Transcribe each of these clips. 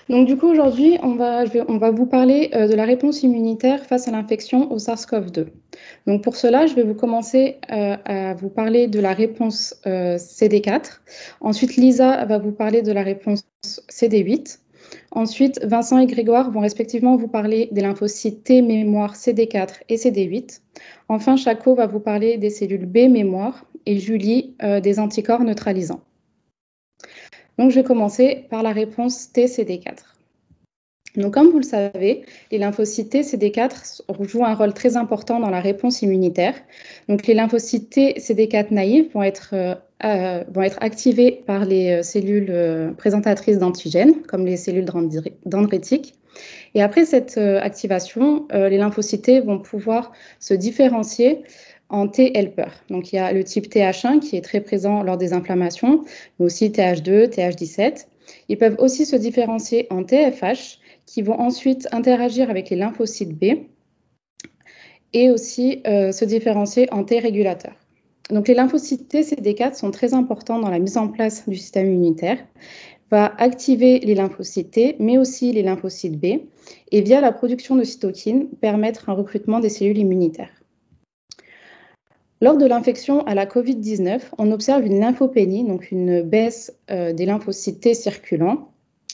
Donc, du coup, aujourd'hui, on va vous parler de la réponse immunitaire face à l'infection au SARS-CoV-2. Donc, pour cela, je vais vous commencer à vous parler de la réponse CD4. Ensuite, Lisa va vous parler de la réponse CD8. Ensuite, Vincent et Grégoire vont respectivement vous parler des lymphocytes T mémoire CD4 et CD8. Enfin, Chaco va vous parler des cellules B mémoire et Julie des anticorps neutralisants. Donc, je vais commencer par la réponse T-CD4. Donc, comme vous le savez, les lymphocytes T CD4 jouent un rôle très important dans la réponse immunitaire. Donc, les lymphocytes T CD4 naïfs vont être activés par les cellules présentatrices d'antigènes, comme les cellules dendritiques. Et après cette activation, les lymphocytes T vont pouvoir se différencier en T-helper. Donc, il y a le type TH1 qui est très présent lors des inflammations, mais aussi TH2, TH17. Ils peuvent aussi se différencier en TFH qui vont ensuite interagir avec les lymphocytes B et aussi se différencier en T régulateurs. Donc, les lymphocytes T CD4 sont très importants dans la mise en place du système immunitaire, va activer les lymphocytes T, mais aussi les lymphocytes B, et via la production de cytokines, permettre un recrutement des cellules immunitaires. Lors de l'infection à la COVID-19, on observe une lymphopénie, donc une baisse des lymphocytes T circulants.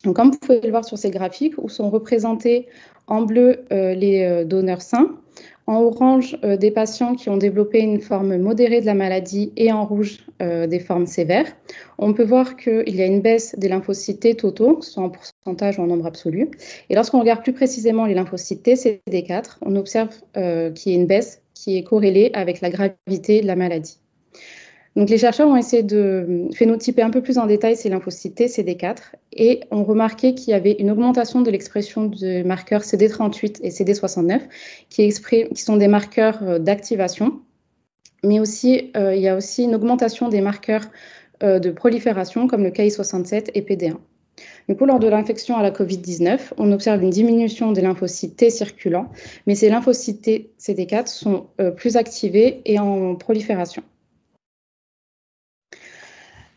Donc, comme vous pouvez le voir sur ces graphiques, où sont représentés en bleu les donneurs sains, en orange des patients qui ont développé une forme modérée de la maladie et en rouge des formes sévères, on peut voir qu'il y a une baisse des lymphocytes T totaux, que ce soit en pourcentage ou en nombre absolu. Et lorsqu'on regarde plus précisément les lymphocytes T CD4, on observe qu'il y a une baisse qui est corrélée avec la gravité de la maladie. Donc, les chercheurs ont essayé de phénotyper un peu plus en détail ces lymphocytes T CD4 et ont remarqué qu'il y avait une augmentation de l'expression de marqueurs CD38 et CD69 qui sont des marqueurs d'activation, mais aussi il y a aussi une augmentation des marqueurs de prolifération comme le Ki67 et PD1. Du coup, lors de l'infection à la COVID-19, on observe une diminution des lymphocytes T circulants, mais ces lymphocytes T CD4 sont plus activés et en prolifération.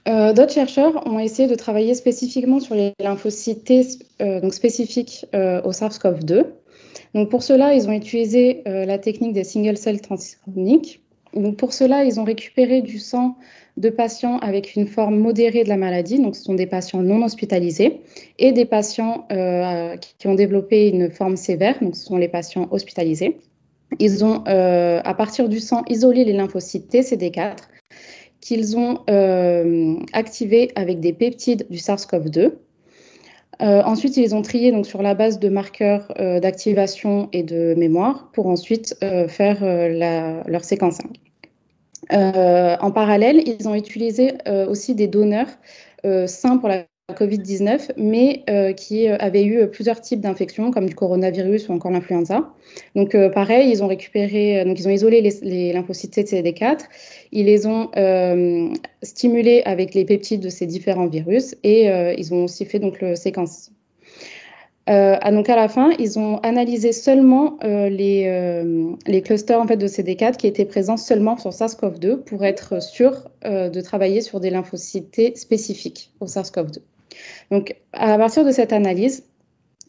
D'autres chercheurs ont essayé de travailler spécifiquement sur les lymphocytes T donc spécifiques au SARS-CoV-2. Donc pour cela, ils ont utilisé la technique des single-cell transcriptomiques. Donc pour cela, ils ont récupéré du sang de patients avec une forme modérée de la maladie, donc ce sont des patients non hospitalisés, et des patients qui ont développé une forme sévère, donc ce sont les patients hospitalisés. Ils ont, à partir du sang, isolé les lymphocytes T CD4 qu'ils ont activés avec des peptides du SARS-CoV-2. Ensuite, ils les ont triés donc, sur la base de marqueurs d'activation et de mémoire pour ensuite faire leur séquencing. En parallèle, ils ont utilisé aussi des donneurs sains pour la COVID-19, mais qui avaient eu plusieurs types d'infections, comme du coronavirus ou encore l'influenza. Donc, pareil, ils ont récupéré, donc ils ont isolé les lymphocytes CD4, ils les ont stimulés avec les peptides de ces différents virus et ils ont aussi fait donc, le séquence. Donc à la fin, ils ont analysé seulement les clusters en fait, de CD4 qui étaient présents seulement sur SARS-CoV-2 pour être sûr de travailler sur des lymphocytes T spécifiques au SARS-CoV-2. Donc à partir de cette analyse,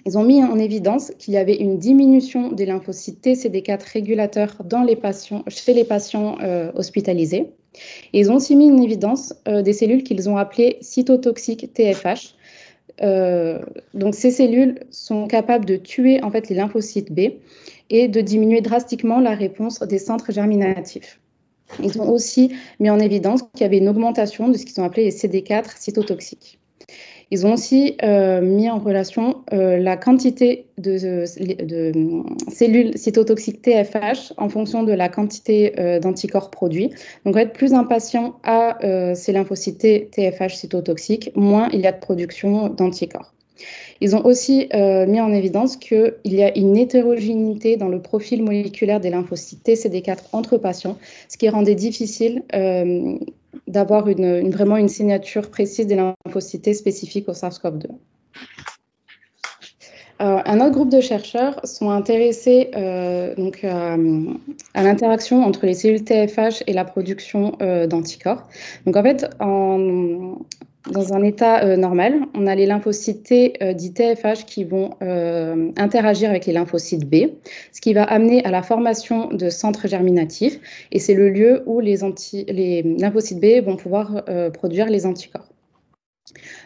ils ont mis en évidence qu'il y avait une diminution des lymphocytes T CD4 régulateurs chez les patients hospitalisés. Et ils ont aussi mis en évidence des cellules qu'ils ont appelées cytotoxiques TFH. Donc ces cellules sont capables de tuer en fait les lymphocytes B et de diminuer drastiquement la réponse des centres germinatifs. Ils ont aussi mis en évidence qu'il y avait une augmentation de ce qu'ils ont appelé les CD4 cytotoxiques. Ils ont aussi mis en relation la quantité de cellules cytotoxiques TFH en fonction de la quantité d'anticorps produits. Donc, en fait, plus un patient a ces lymphocytes TFH cytotoxiques, moins il y a de production d'anticorps. Ils ont aussi mis en évidence qu'il y a une hétérogénéité dans le profil moléculaire des lymphocytes T CD4 entre patients, ce qui rendait difficile d'avoir vraiment une signature précise des lymphocytes T spécifiques au SARS-CoV-2. Un autre groupe de chercheurs sont intéressés donc, à l'interaction entre les cellules TFH et la production d'anticorps. Donc en fait, dans un état normal, on a les lymphocytes T dits TFH qui vont interagir avec les lymphocytes B, ce qui va amener à la formation de centres germinatifs. Et c'est le lieu où les lymphocytes B vont pouvoir produire les anticorps.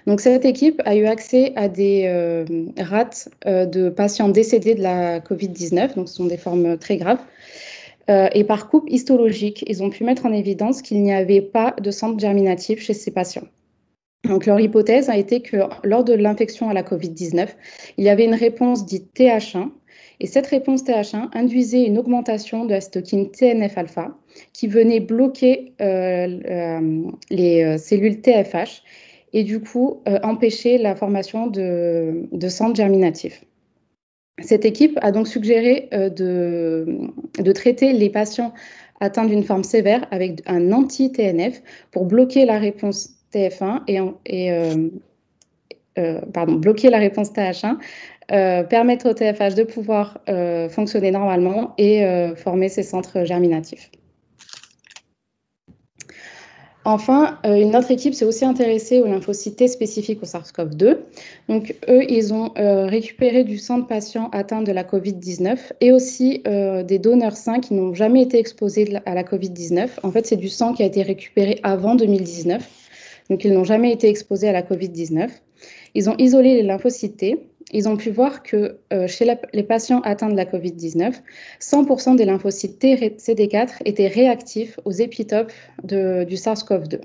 Donc, cette équipe a eu accès à des rates de patients décédés de la COVID-19, donc ce sont des formes très graves. Et par coupe histologique, ils ont pu mettre en évidence qu'il n'y avait pas de centre germinatif chez ces patients. Donc, leur hypothèse a été que lors de l'infection à la COVID-19, il y avait une réponse dite TH1, et cette réponse TH1 induisait une augmentation de la cytokine TNF-alpha qui venait bloquer les cellules TFH et du coup empêcher la formation de centres germinatifs. Cette équipe a donc suggéré de traiter les patients atteints d'une forme sévère avec un anti-TNF pour bloquer la réponse TF1 bloquer la réponse TH1, permettre au TFH de pouvoir fonctionner normalement et former ces centres germinatifs. Enfin, une autre équipe s'est aussi intéressée aux lymphocytes T spécifiques au SARS-CoV-2. Donc, eux, ils ont récupéré du sang de patients atteints de la COVID-19 et aussi des donneurs sains qui n'ont jamais été exposés à la COVID-19. En fait, c'est du sang qui a été récupéré avant 2019. Donc, ils n'ont jamais été exposés à la COVID-19. Ils ont isolé les lymphocytes T. Ils ont pu voir que chez les patients atteints de la COVID-19, 100% des lymphocytes T CD4 étaient réactifs aux épitopes du SARS-CoV-2.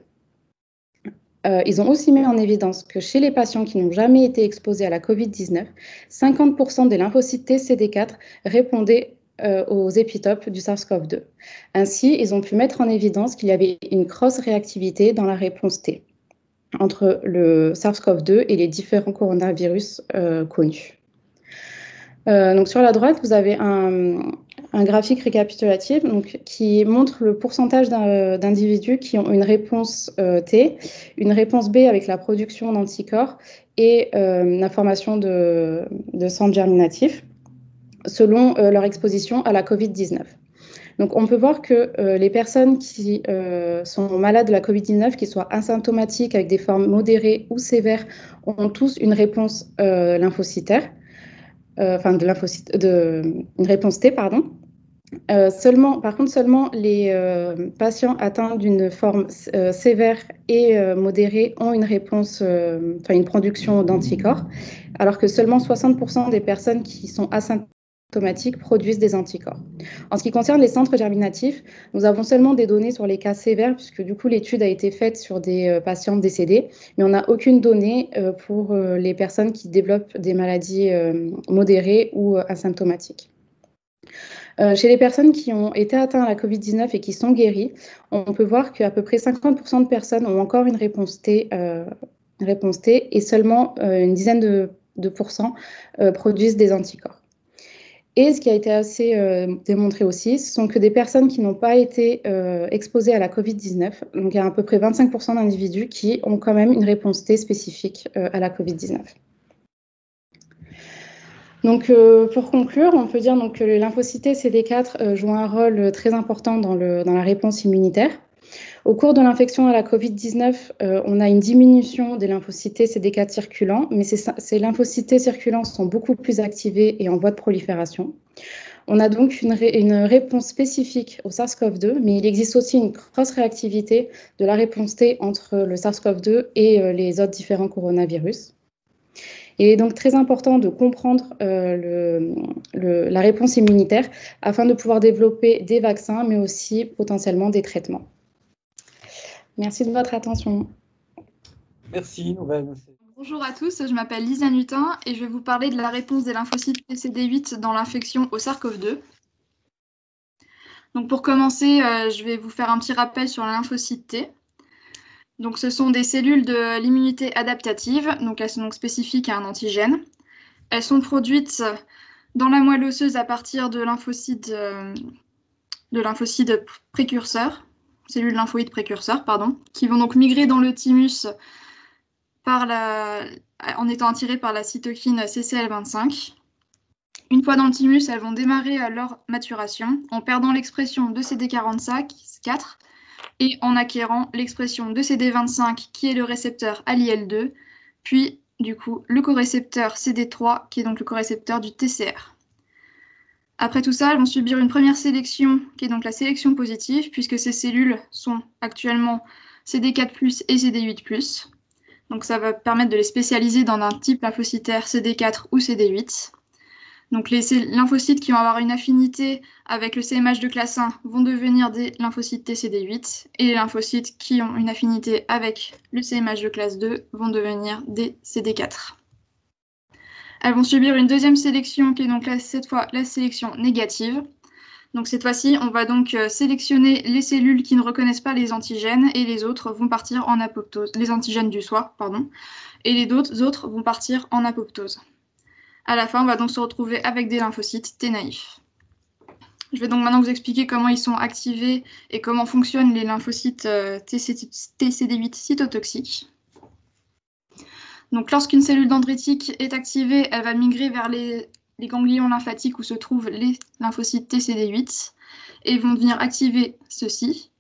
Ils ont aussi mis en évidence que chez les patients qui n'ont jamais été exposés à la COVID-19, 50% des lymphocytes T CD4 répondaient aux épitopes du SARS-CoV-2. Ainsi, ils ont pu mettre en évidence qu'il y avait une cross-réactivité dans la réponse T entre le SARS-CoV-2 et les différents coronavirus connus. Donc sur la droite, vous avez un graphique récapitulatif qui montre le pourcentage d'individus qui ont une réponse T, une réponse B avec la production d'anticorps et la formation de centres germinatifs selon leur exposition à la COVID-19. Donc, on peut voir que les personnes qui sont malades de la COVID-19, qui soient asymptomatiques avec des formes modérées ou sévères, ont tous une réponse lymphocytaire, une réponse T, pardon. Par contre, seulement les patients atteints d'une forme sévère et modérée ont une réponse, une production d'anticorps, alors que seulement 60% des personnes qui sont asymptomatiques produisent des anticorps. En ce qui concerne les centres germinatifs, nous avons seulement des données sur les cas sévères, puisque du coup l'étude a été faite sur des patients décédés, mais on n'a aucune donnée pour les personnes qui développent des maladies modérées ou asymptomatiques. Chez les personnes qui ont été atteintes à la COVID-19 et qui sont guéries, on peut voir qu'à peu près 50% de personnes ont encore une réponse T, et seulement une dizaine de pourcents produisent des anticorps. Et ce qui a été assez démontré aussi, ce sont que des personnes qui n'ont pas été exposées à la COVID-19, donc il y a à peu près 25% d'individus qui ont quand même une réponse T spécifique à la COVID-19. Donc, pour conclure, on peut dire donc, que les lymphocytes CD4 jouent un rôle très important dans la réponse immunitaire. Au cours de l'infection à la COVID-19, on a une diminution des lymphocytes CD4 circulants, mais ces lymphocytes circulants sont beaucoup plus activés et en voie de prolifération. On a donc une réponse spécifique au SARS-CoV-2, mais il existe aussi une cross-réactivité de la réponse T entre le SARS-CoV-2 et les autres différents coronavirus. Il est donc très important de comprendre la réponse immunitaire afin de pouvoir développer des vaccins, mais aussi potentiellement des traitements. Merci de votre attention. Merci, Nouvelle. Bonjour à tous, je m'appelle Lisa Nutin et je vais vous parler de la réponse des lymphocytes TCD8 dans l'infection au SARS-CoV-2. Donc pour commencer, je vais vous faire un petit rappel sur la lymphocyte T. Donc ce sont des cellules de l'immunité adaptative, donc elles sont donc spécifiques à un antigène. Elles sont produites dans la moelle osseuse à partir de lymphocytes précurseurs, cellules lymphoïdes précurseurs, qui vont donc migrer dans le thymus en étant attirées par la cytokine CCL25. Une fois dans le thymus, elles vont démarrer leur maturation en perdant l'expression de CD44 et en acquérant l'expression de CD25 qui est le récepteur à l'IL2, puis du coup le corécepteur CD3 qui est donc le corécepteur du TCR. Après tout ça, elles vont subir une première sélection qui est donc la sélection positive puisque ces cellules sont actuellement CD4+ et CD8+. Donc ça va permettre de les spécialiser dans un type lymphocytaire CD4 ou CD8. Donc les lymphocytes qui vont avoir une affinité avec le CMH de classe 1 vont devenir des lymphocytes TCD8 et les lymphocytes qui ont une affinité avec le CMH de classe 2 vont devenir des CD4. Elles vont subir une deuxième sélection qui est donc cette fois la sélection négative. Donc cette fois-ci, on va donc sélectionner les cellules qui ne reconnaissent pas les antigènes et les autres vont partir en apoptose. Les antigènes du soi, pardon, et les autres vont partir en apoptose. À la fin, on va donc se retrouver avec des lymphocytes T naïfs. Je vais donc maintenant vous expliquer comment ils sont activés et comment fonctionnent les lymphocytes TCD8 cytotoxiques. Donc lorsqu'une cellule dendritique est activée, elle va migrer vers les ganglions lymphatiques où se trouvent les lymphocytes TCD8 et vont venir activer ceux-ci.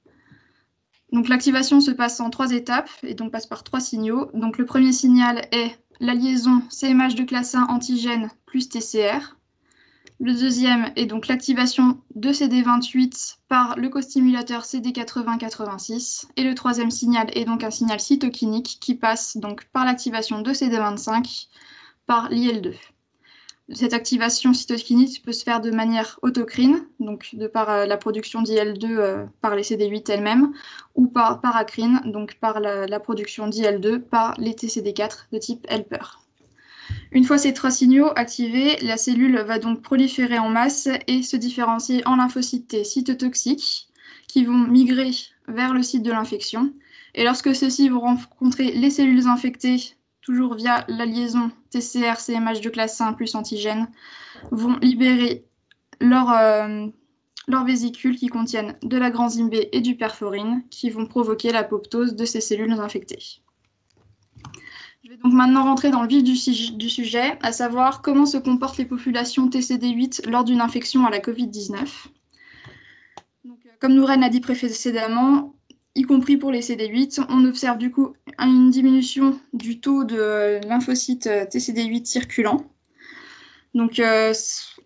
Donc l'activation se passe en 3 étapes et donc passe par 3 signaux. Donc le premier signal est la liaison CMH de classe 1 antigène plus TCR. Le deuxième est donc l'activation de CD28 par le costimulateur CD80-86. Et le troisième signal est donc un signal cytokinique qui passe donc par l'activation de CD25 par l'IL2. Cette activation cytokinique peut se faire de manière autocrine, donc de par la production d'IL2 par les CD8 elles-mêmes, ou par paracrine, donc par la production d'IL2 par les TCD4 de type helper. Une fois ces 3 signaux activés, la cellule va donc proliférer en masse et se différencier en lymphocytes T cytotoxiques qui vont migrer vers le site de l'infection. Et lorsque ceux-ci vont rencontrer les cellules infectées, toujours via la liaison TCR-CMH de classe 1 plus antigène, vont libérer leurs vésicules qui contiennent de la granzyme B et du perforine qui vont provoquer l'apoptose de ces cellules infectées. Je vais donc maintenant rentrer dans le vif du sujet, à savoir comment se comportent les populations TCD8 lors d'une infection à la Covid-19. Donc, comme Nouren l'a dit précédemment, y compris pour les CD8, on observe du coup une diminution du taux de lymphocytes TCD8 circulants. Donc,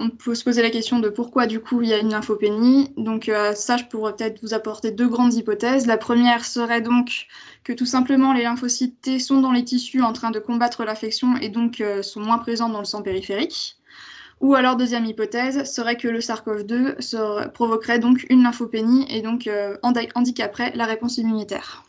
on peut se poser la question de pourquoi du coup il y a une lymphopénie. Donc, ça, je pourrais peut-être vous apporter 2 grandes hypothèses. La première serait donc que tout simplement les lymphocytes T sont dans les tissus en train de combattre l'infection et donc sont moins présents dans le sang périphérique. Ou alors, deuxième hypothèse, serait que le SARS-CoV-2 provoquerait donc une lymphopénie et donc handicaperait la réponse immunitaire.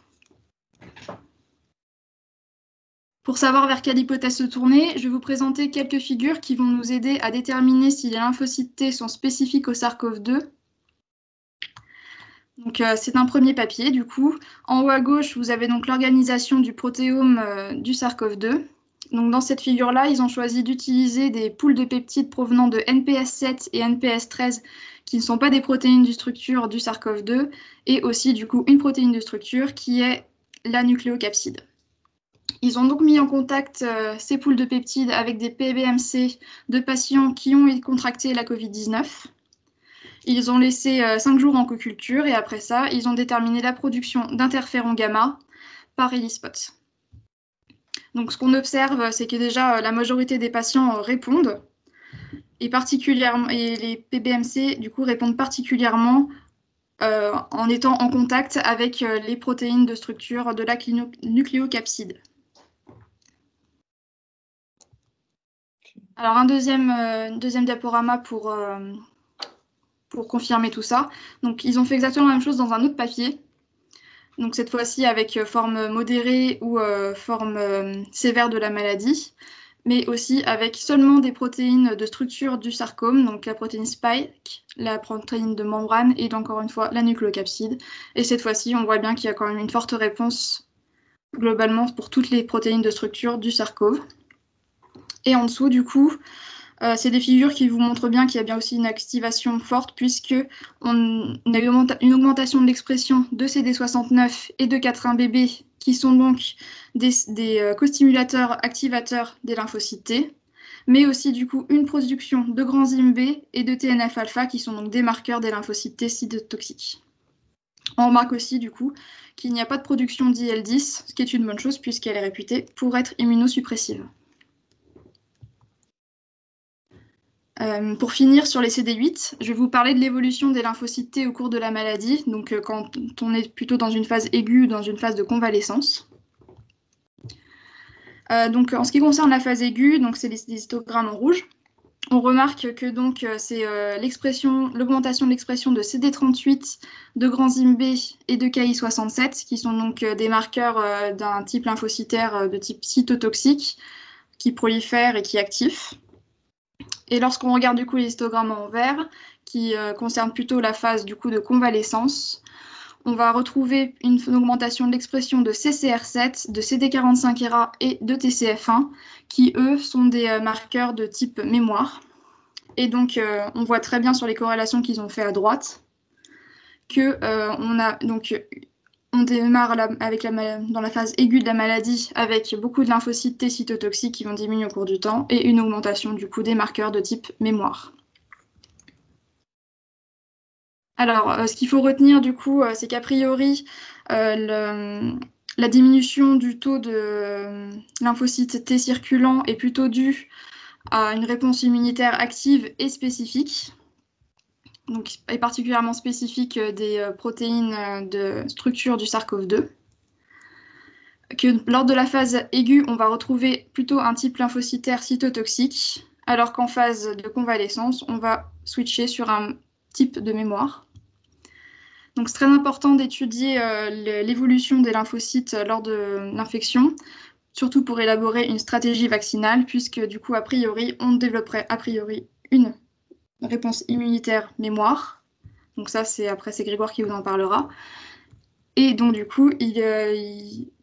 Pour savoir vers quelle hypothèse se tourner, je vais vous présenter quelques figures qui vont nous aider à déterminer si les lymphocytes T sont spécifiques au SARS-CoV-2. Donc, c'est un premier papier, du coup. En haut à gauche, vous avez donc l'organisation du protéome du SARS-CoV-2. Donc, dans cette figure-là, ils ont choisi d'utiliser des poules de peptides provenant de NPS7 et NPS13 qui ne sont pas des protéines de structure du SARS-CoV-2 et aussi, du coup, une protéine de structure qui est la nucléocapside. Ils ont donc mis en contact ces poules de peptides avec des PBMC de patients qui ont contracté la Covid-19. Ils ont laissé 5 jours en coculture et après ça, ils ont déterminé la production d'interféron gamma par ELISpot. Donc ce qu'on observe, c'est que déjà la majorité des patients répondent et les PBMC du coup répondent particulièrement en étant en contact avec les protéines de structure de la nucléocapside. Alors un deuxième diaporama pour confirmer tout ça. Donc ils ont fait exactement la même chose dans un autre papier. Donc cette fois-ci avec forme modérée ou forme sévère de la maladie, mais aussi avec seulement des protéines de structure du sarcome, donc la protéine spike, la protéine de membrane et encore une fois la nucléocapside. Et cette fois-ci, on voit bien qu'il y a quand même une forte réponse globalement pour toutes les protéines de structure du sarcome. Et en dessous, du coup, c'est des figures qui vous montrent bien qu'il y a bien aussi une activation forte puisqu'on a eu une augmentation de l'expression de CD69 et de 4,1-BB qui sont donc des costimulateurs activateurs des lymphocytes T, mais aussi du coup une production de granzyme B et de TNF-alpha qui sont donc des marqueurs des lymphocytes T cytotoxiques. On remarque aussi du coup qu'il n'y a pas de production d'IL-10, ce qui est une bonne chose puisqu'elle est réputée pour être immunosuppressive. Pour finir sur les CD8, je vais vous parler de l'évolution des lymphocytes T au cours de la maladie, donc quand on est plutôt dans une phase aiguë ou dans une phase de convalescence. Donc, en ce qui concerne la phase aiguë, donc c'est les histogrammes en rouge. On remarque que donc c'est l'augmentation de l'expression de CD38, de granzyme B et de Ki67, qui sont donc des marqueurs d'un type lymphocytaire de type cytotoxique, qui prolifère et qui est actif. Et lorsqu'on regarde du coup les histogrammes en vert, qui concernent plutôt la phase du coup de convalescence, on va retrouver une augmentation de l'expression de CCR7, de CD45-ERA et de TCF1, qui eux sont des marqueurs de type mémoire. Et donc on voit très bien sur les corrélations qu'ils ont fait à droite que on démarre dans la phase aiguë de la maladie avec beaucoup de lymphocytes T cytotoxiques qui vont diminuer au cours du temps et une augmentation du coup des marqueurs de type mémoire. Alors, ce qu'il faut retenir du coup, c'est qu'a priori, la diminution du taux de lymphocytes T circulants est plutôt due à une réponse immunitaire active et spécifique. Donc, est particulièrement spécifique des protéines de structure du SARS-CoV-2. Que lors de la phase aiguë, on va retrouver plutôt un type lymphocytaire cytotoxique, alors qu'en phase de convalescence, on va switcher sur un type de mémoire. Donc, c'est très important d'étudier l'évolution des lymphocytes lors de l'infection, surtout pour élaborer une stratégie vaccinale, puisque du coup, a priori, on développerait a priori une réponse immunitaire mémoire. Donc ça, c'est Grégoire qui vous en parlera. Et donc du coup,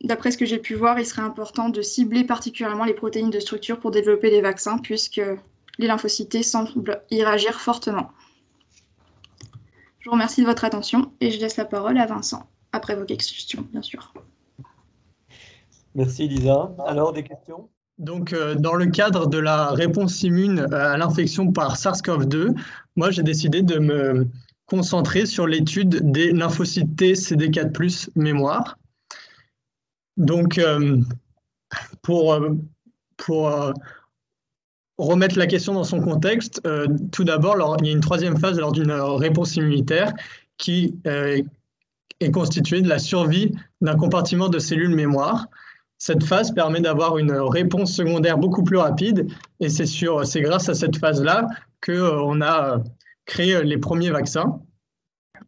d'après ce que j'ai pu voir, il serait important de cibler particulièrement les protéines de structure pour développer des vaccins, puisque les lymphocytes T semblent y réagir fortement. Je vous remercie de votre attention et je laisse la parole à Vincent, après vos questions, bien sûr. Merci Lisa. Alors, des questions ? Donc, dans le cadre de la réponse immune à l'infection par SARS-CoV-2, moi, j'ai décidé de me concentrer sur l'étude des lymphocytes T CD4+ mémoire. Donc, pour remettre la question dans son contexte, tout d'abord, il y a une troisième phase lors d'une réponse immunitaire qui est constituée de la survie d'un compartiment de cellules mémoire. Cette phase permet d'avoir une réponse secondaire beaucoup plus rapide et c'est grâce à cette phase-là qu'on a créé les premiers vaccins.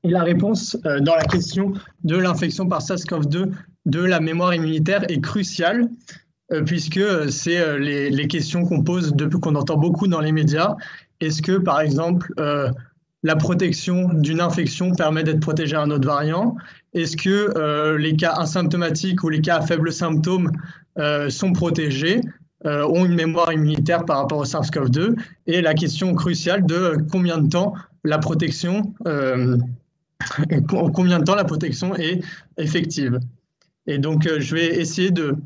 Et la réponse dans la question de l'infection par SARS-CoV-2 de la mémoire immunitaire est cruciale puisque c'est les questions qu'on entend beaucoup dans les médias. Est-ce que, par exemple, la protection d'une infection permet d'être protégé à un autre variant? Est-ce que les cas asymptomatiques ou les cas à faibles symptômes sont protégés, ont une mémoire immunitaire par rapport au SARS-CoV-2? Et la question cruciale de combien de temps la protection est effective. Et donc, je vais essayer de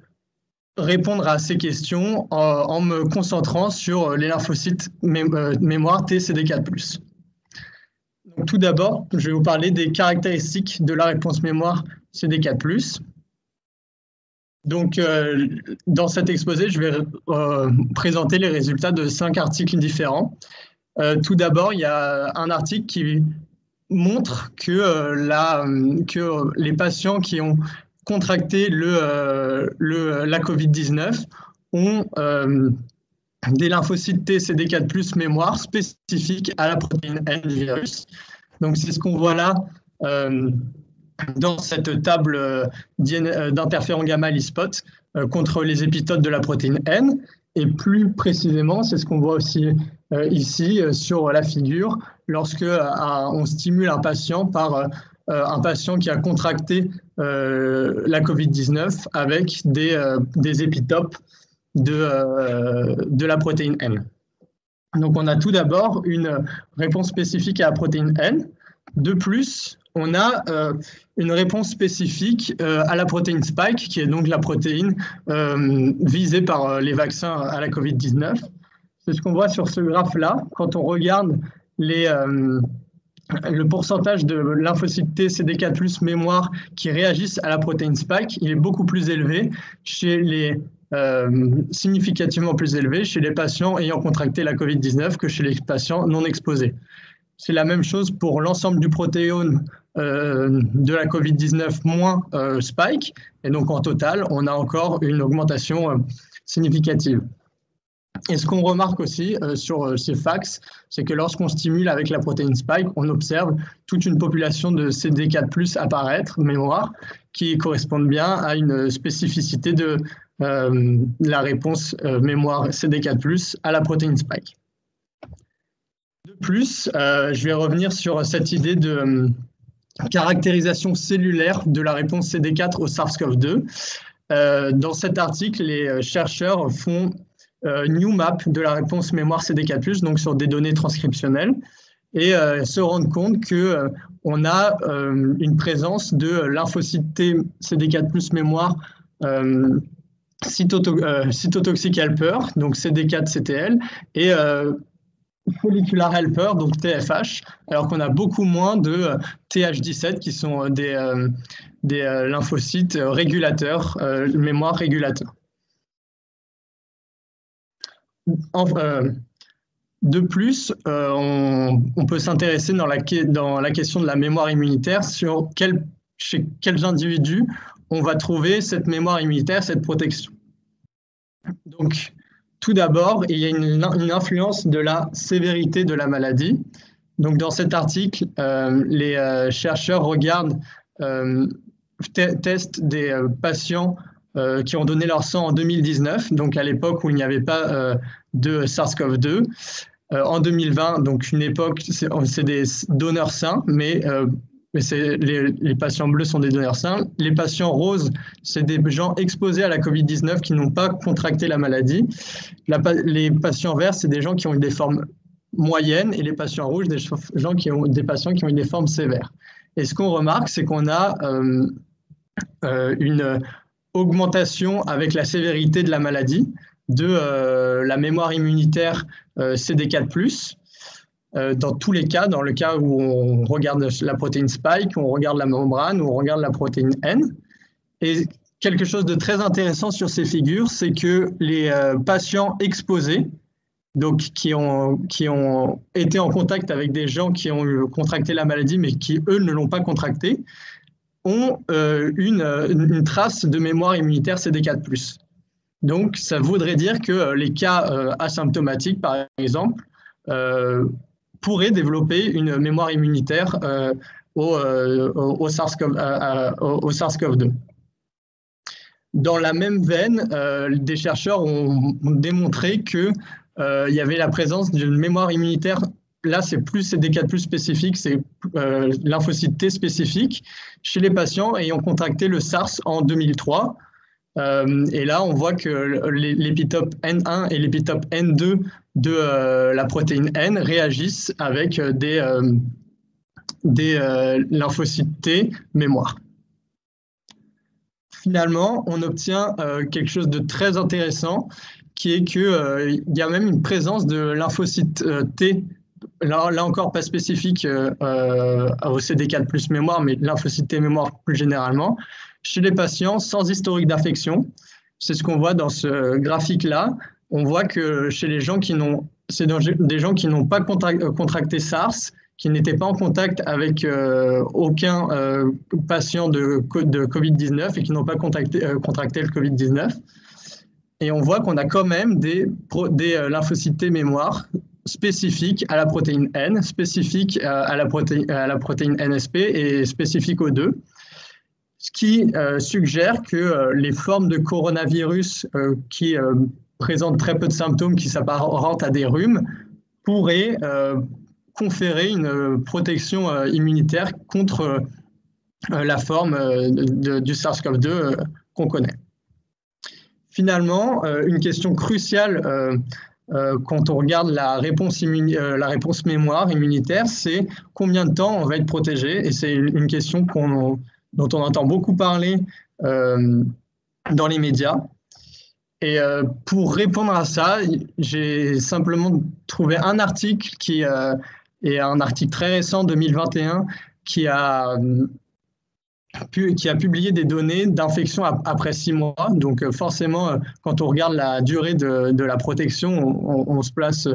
répondre à ces questions en me concentrant sur les lymphocytes mémoire T CD4+. Donc, tout d'abord, je vais vous parler des caractéristiques de la réponse mémoire CD4+. Donc, dans cet exposé, je vais présenter les résultats de 5 articles différents. Tout d'abord, il y a un article qui montre que les patients qui ont contracté la COVID-19 ont des lymphocytes T CD4+ mémoire spécifiques à la protéine N du virus. Donc, c'est ce qu'on voit là dans cette table d'interféron gamma LISPOT contre les épitopes de la protéine N. Et plus précisément, c'est ce qu'on voit aussi ici sur la figure, lorsque on stimule un patient par un patient qui a contracté la COVID-19 avec des épitopes de la protéine N. Donc, on a tout d'abord une réponse spécifique à la protéine N. De plus, on a une réponse spécifique à la protéine Spike, qui est donc la protéine visée par les vaccins à la COVID-19. C'est ce qu'on voit sur ce graphe-là. Quand on regarde les le pourcentage de lymphocytes T CD4+ mémoire qui réagissent à la protéine spike, il est beaucoup plus élevé significativement plus élevé chez les patients ayant contracté la COVID-19 que chez les patients non exposés. C'est la même chose pour l'ensemble du protéome de la COVID-19 moins spike, et donc en total, on a encore une augmentation significative. Et ce qu'on remarque aussi sur ces fax, c'est que lorsqu'on stimule avec la protéine spike, on observe toute une population de CD4+ apparaître, mémoire, qui correspondent bien à une spécificité de la réponse mémoire CD4+ à la protéine spike. De plus, je vais revenir sur cette idée de caractérisation cellulaire de la réponse CD4 au SARS-CoV-2. Dans cet article, les chercheurs font new map de la réponse mémoire CD4+, donc sur des données transcriptionnelles, et se rendent compte qu'on a une présence de lymphocytes T CD4+ mémoire cytotoxic helper, donc CD4-CTL, et follicular helper, donc TFH, alors qu'on a beaucoup moins de TH17 qui sont des lymphocytes régulateurs, mémoire régulateurs. De plus, on peut s'intéresser dans la question de la mémoire immunitaire sur chez quels individus on va trouver cette mémoire immunitaire, cette protection. Donc, tout d'abord, il y a une influence de la sévérité de la maladie. Donc, dans cet article, les chercheurs testent des patients qui ont donné leur sang en 2019, donc à l'époque où il n'y avait pas de SARS-CoV-2. En 2020, donc une époque, c'est des donneurs sains, mais les patients bleus sont des donneurs sains. Les patients roses, c'est des gens exposés à la COVID-19 qui n'ont pas contracté la maladie. Les patients verts, c'est des gens qui ont eu des formes moyennes, et les patients rouges, des patients qui ont eu des formes sévères. Et ce qu'on remarque, c'est qu'on a une augmentation avec la sévérité de la maladie, de la mémoire immunitaire CD4+, dans tous les cas, dans le cas où on regarde la protéine spike, où on regarde la membrane, où on regarde la protéine N. Et quelque chose de très intéressant sur ces figures, c'est que les patients exposés, donc qui ont été en contact avec des gens qui ont contracté la maladie, mais qui, eux, ne l'ont pas contractée, ont une trace de mémoire immunitaire CD4+. Donc, ça voudrait dire que les cas asymptomatiques, par exemple, pourraient développer une mémoire immunitaire au SARS-CoV-2. Dans la même veine, des chercheurs ont démontré qu'il y avait la présence d'une mémoire immunitaire. Là, c'est plus CD4+ spécifique, c'est lymphocyte T spécifique chez les patients ayant contracté le SARS en 2003. Et là, on voit que l'épitope N1 et l'épitope N2 de la protéine N réagissent avec des lymphocytes T mémoire. Finalement, on obtient quelque chose de très intéressant, qui est qu'il y a même une présence de lymphocytes T, là encore pas spécifique au CD4+ mémoire, mais lymphocytes T mémoire plus généralement, chez les patients sans historique d'infection. C'est ce qu'on voit dans ce graphique-là. On voit que chez les gens c'est des gens qui n'ont pas contracté SARS, qui n'étaient pas en contact avec aucun patient de COVID-19 et qui n'ont pas contracté le COVID-19. Et on voit qu'on a quand même des lymphocytes T mémoire spécifiques à la protéine N, spécifiques à la protéine NSP et spécifiques aux deux. Ce qui suggère que les formes de coronavirus qui présentent très peu de symptômes, qui s'apparentent à des rhumes, pourraient conférer une protection immunitaire contre la forme du SARS-CoV-2 qu'on connaît. Finalement, une question cruciale quand on regarde la réponse mémoire immunitaire, c'est combien de temps on va être protégé, et c'est une question dont on entend beaucoup parler dans les médias. Et pour répondre à ça, j'ai simplement trouvé un article qui et un article très récent, 2021, qui a publié des données d'infection après 6 mois. Donc forcément, quand on regarde la durée de la protection, on se place,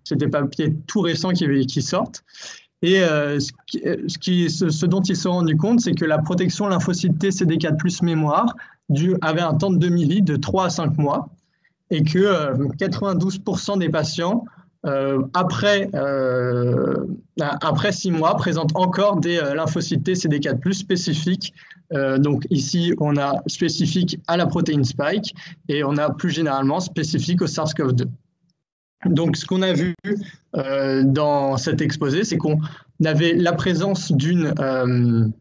c'est des papiers tout récents qui sortent. Et ce dont ils se sont rendus compte, c'est que la protection lymphocyte T CD4+ mémoire avait un temps de demi-vie de 3 à 5 mois et que 92% des patients après 6 mois, présentent encore des lymphocytes T CD4+ spécifiques. Donc ici, on a spécifique à la protéine spike et on a plus généralement spécifique au SARS-CoV-2. Donc ce qu'on a vu dans cet exposé, c'est qu'on avait la présence d'une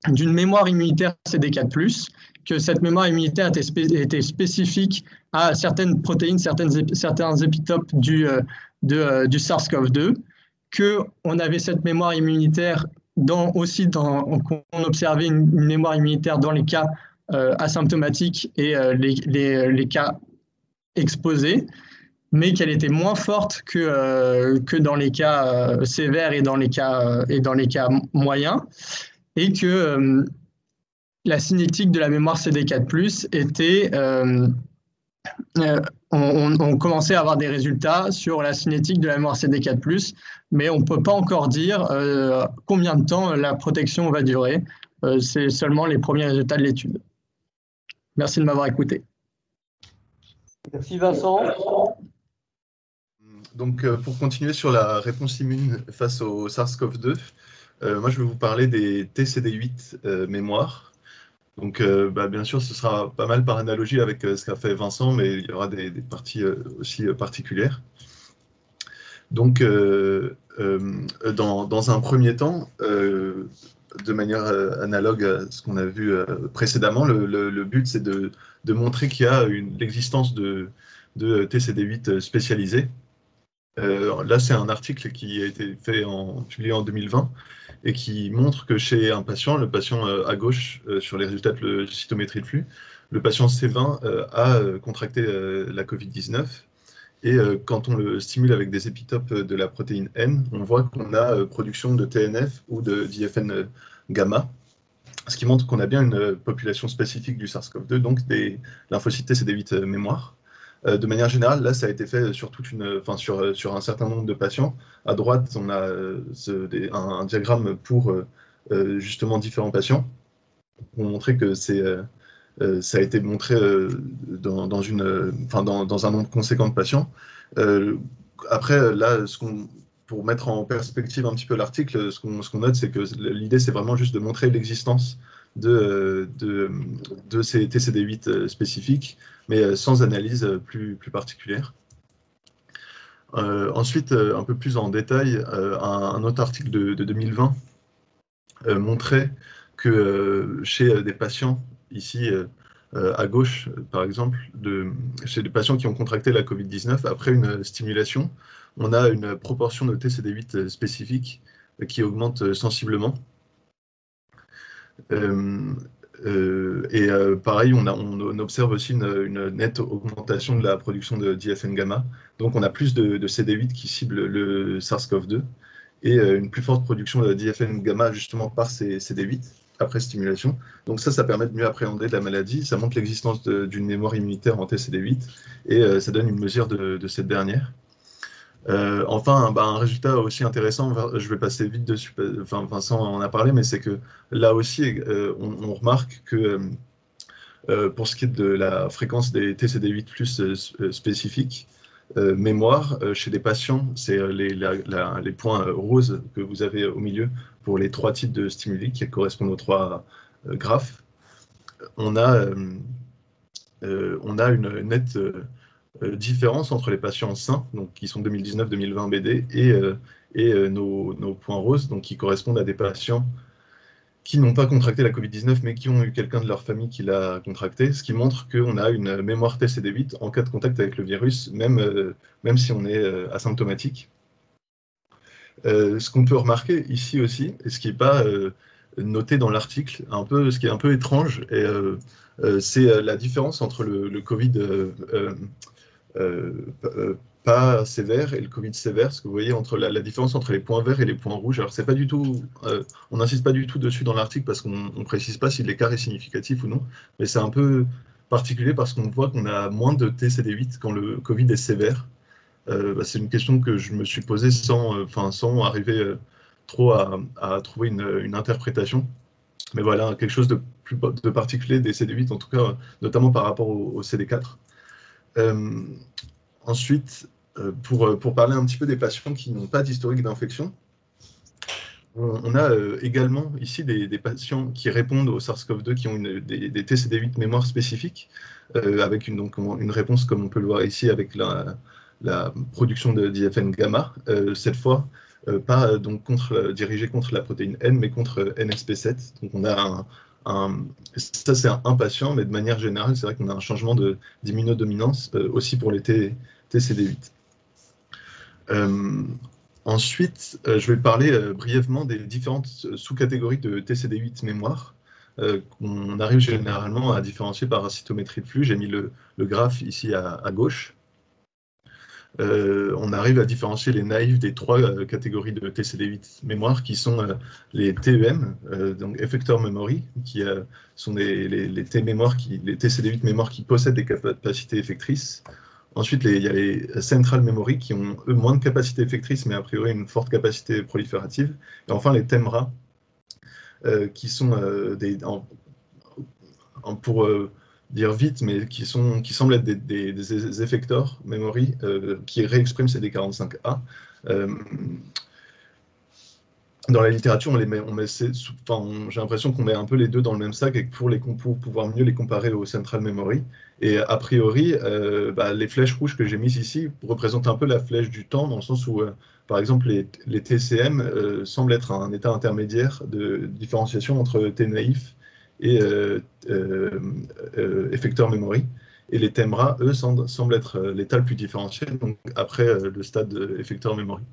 mémoire immunitaire CD4+, que cette mémoire immunitaire était spécifique à certaines protéines, certains épitopes du SARS-CoV-2, qu'on avait cette mémoire immunitaire qu'on observait une mémoire immunitaire dans les cas asymptomatiques et les cas exposés, mais qu'elle était moins forte que dans les cas sévères et dans les cas moyens, et que la cinétique de la mémoire CD4+ était... on commençait à avoir des résultats sur la cinétique de la mémoire CD4+, mais on ne peut pas encore dire combien de temps la protection va durer. C'est seulement les premiers résultats de l'étude. Merci de m'avoir écouté. Merci Vincent. Donc, pour continuer sur la réponse immune face au SARS-CoV-2, moi je vais vous parler des TCD8 mémoire. Donc, bien sûr, ce sera pas mal par analogie avec ce qu'a fait Vincent, mais il y aura des parties aussi particulières. Donc, dans un premier temps, de manière analogue à ce qu'on a vu précédemment, le but c'est de montrer qu'il y a l'existence de TCD8 spécialisés. Là, c'est un article qui a été publié en 2020 et qui montre que chez un patient, le patient à gauche sur les résultats de cytométrie de flux, le patient C20 a contracté la Covid-19 et quand on le stimule avec des épitopes de la protéine N, on voit qu'on a production de TNF ou d'IFN gamma, ce qui montre qu'on a bien une population spécifique du SARS-CoV-2, donc des lymphocytes CD8 mémoire. De manière générale, là, ça a été fait sur un certain nombre de patients. À droite, on a un diagramme pour justement différents patients pour montrer que ça a été montré dans un nombre conséquent de patients. Après, là, pour mettre en perspective un petit peu l'article, ce qu'on note, c'est que l'idée, c'est vraiment juste de montrer l'existence de ces TCD8 spécifiques, mais sans analyse plus particulière. Ensuite, un peu plus en détail, un autre article de 2020 montrait que chez des patients, ici à gauche par exemple, chez des patients qui ont contracté la Covid-19, après une stimulation, on a une proportion de TCD8 spécifique qui augmente sensiblement. Pareil, on observe aussi une nette augmentation de la production d'IFN gamma. Donc on a plus de CD8 qui ciblent le SARS-CoV-2 et une plus forte production d'IFN gamma justement par ces CD8 après stimulation. Donc ça permet de mieux appréhender la maladie, ça montre l'existence d'une mémoire immunitaire en TCD8 et ça donne une mesure de cette dernière. Enfin, un résultat aussi intéressant, je vais passer vite dessus, Vincent en a parlé, mais c'est que là aussi, on remarque que pour ce qui est de la fréquence des TCD8+ spécifiques, mémoire, chez des patients, c'est les points roses que vous avez au milieu pour les 3 types de stimuli qui correspondent aux 3 graphes. On a une nette différence entre les patients sains, donc qui sont 2019-2020 BD, et nos points roses, donc qui correspondent à des patients qui n'ont pas contracté la Covid-19, mais qui ont eu quelqu'un de leur famille qui l'a contracté, ce qui montre qu'on a une mémoire TCD8 en cas de contact avec le virus, même si on est asymptomatique. Ce qu'on peut remarquer ici aussi, et ce qui n'est pas noté dans l'article, ce qui est un peu étrange, c'est la différence entre le Covid pas sévère et le Covid sévère, ce que vous voyez entre la différence entre les points verts et les points rouges. Alors c'est pas du tout, on n'insiste pas du tout dessus dans l'article parce qu'on ne précise pas si l'écart est significatif ou non, mais c'est un peu particulier parce qu'on voit qu'on a moins de TCD8 quand le Covid est sévère. C'est une question que je me suis posée sans arriver trop à trouver une interprétation. Mais voilà, quelque chose de particulier des CD8, en tout cas, notamment par rapport au CD4. Ensuite, pour parler un petit peu des patients qui n'ont pas d'historique d'infection, on a également ici des patients qui répondent au SARS-CoV-2 qui ont des TCD8 mémoire spécifiques, avec une réponse comme on peut le voir ici avec la production d'IFN gamma, cette fois pas dirigée contre la protéine N, mais contre NSP7. Donc on a ça c'est un patient, mais de manière générale, c'est vrai qu'on a un changement d'immunodominance aussi pour les TCD8. Ensuite, je vais parler brièvement des différentes sous-catégories de TCD8 mémoire qu'on arrive généralement à différencier par cytométrie de flux. J'ai mis le graphe ici à gauche. On arrive à différencier les naïfs des trois catégories de TCD8 mémoire qui sont les TEM, donc Effector Memory, qui sont les TCD8 mémoire qui possèdent des capacités effectrices. Ensuite, il y a les Central Memory qui ont, eux, moins de capacité effectrice, mais a priori une forte capacité proliférative. Et enfin, les TEMRA, qui sont pour dire vite, mais qui semblent être des effectors memory qui réexpriment CD45A. Dans la littérature, j'ai l'impression qu'on met un peu les deux dans le même sac et pour pouvoir mieux les comparer au Central Memory. Et a priori, les flèches rouges que j'ai mises ici représentent un peu la flèche du temps, dans le sens où, par exemple, les TCM semblent être un état intermédiaire de différenciation entre T naïf et Effector Memory. Et les TEMRA, eux, semblent être l'état le plus différencié, donc après le stade Effector Memory.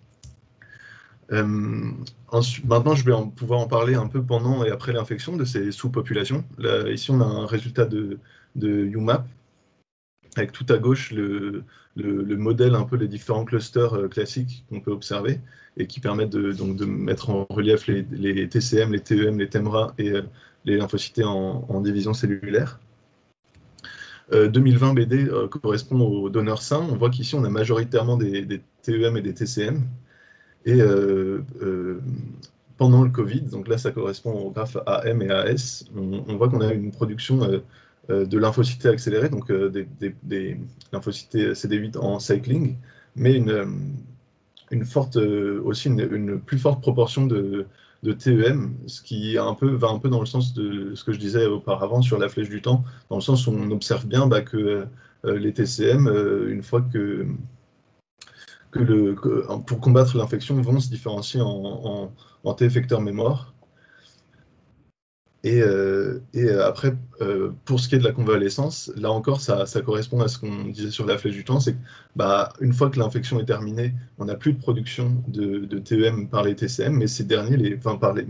Maintenant, je vais pouvoir en parler un peu pendant et après l'infection de ces sous-populations. Ici, on a un résultat de UMAP, avec tout à gauche le modèle, un peu les différents clusters classiques qu'on peut observer et qui permettent de mettre en relief les TCM, les TEM, les TEMRA et les lymphocytes en division cellulaire. 2020 BD correspond aux donneurs sains. On voit qu'ici, on a majoritairement des TEM et des TCM. Et pendant le Covid, donc là ça correspond au graphe AM et AS, on voit qu'on a une production de lymphocytes accélérés, donc des lymphocytes CD8 en cycling, mais une plus forte proportion de TEM, ce qui va un peu dans le sens de ce que je disais auparavant sur la flèche du temps, dans le sens où on observe bien que les TCM, une fois que pour combattre l'infection, vont se différencier en T-effecteur mémoire. Et après, pour ce qui est de la convalescence, là encore, ça correspond à ce qu'on disait sur la flèche du temps, c'est qu'une fois que l'infection est terminée, on n'a plus de production de TEM par les TCM, mais ces derniers,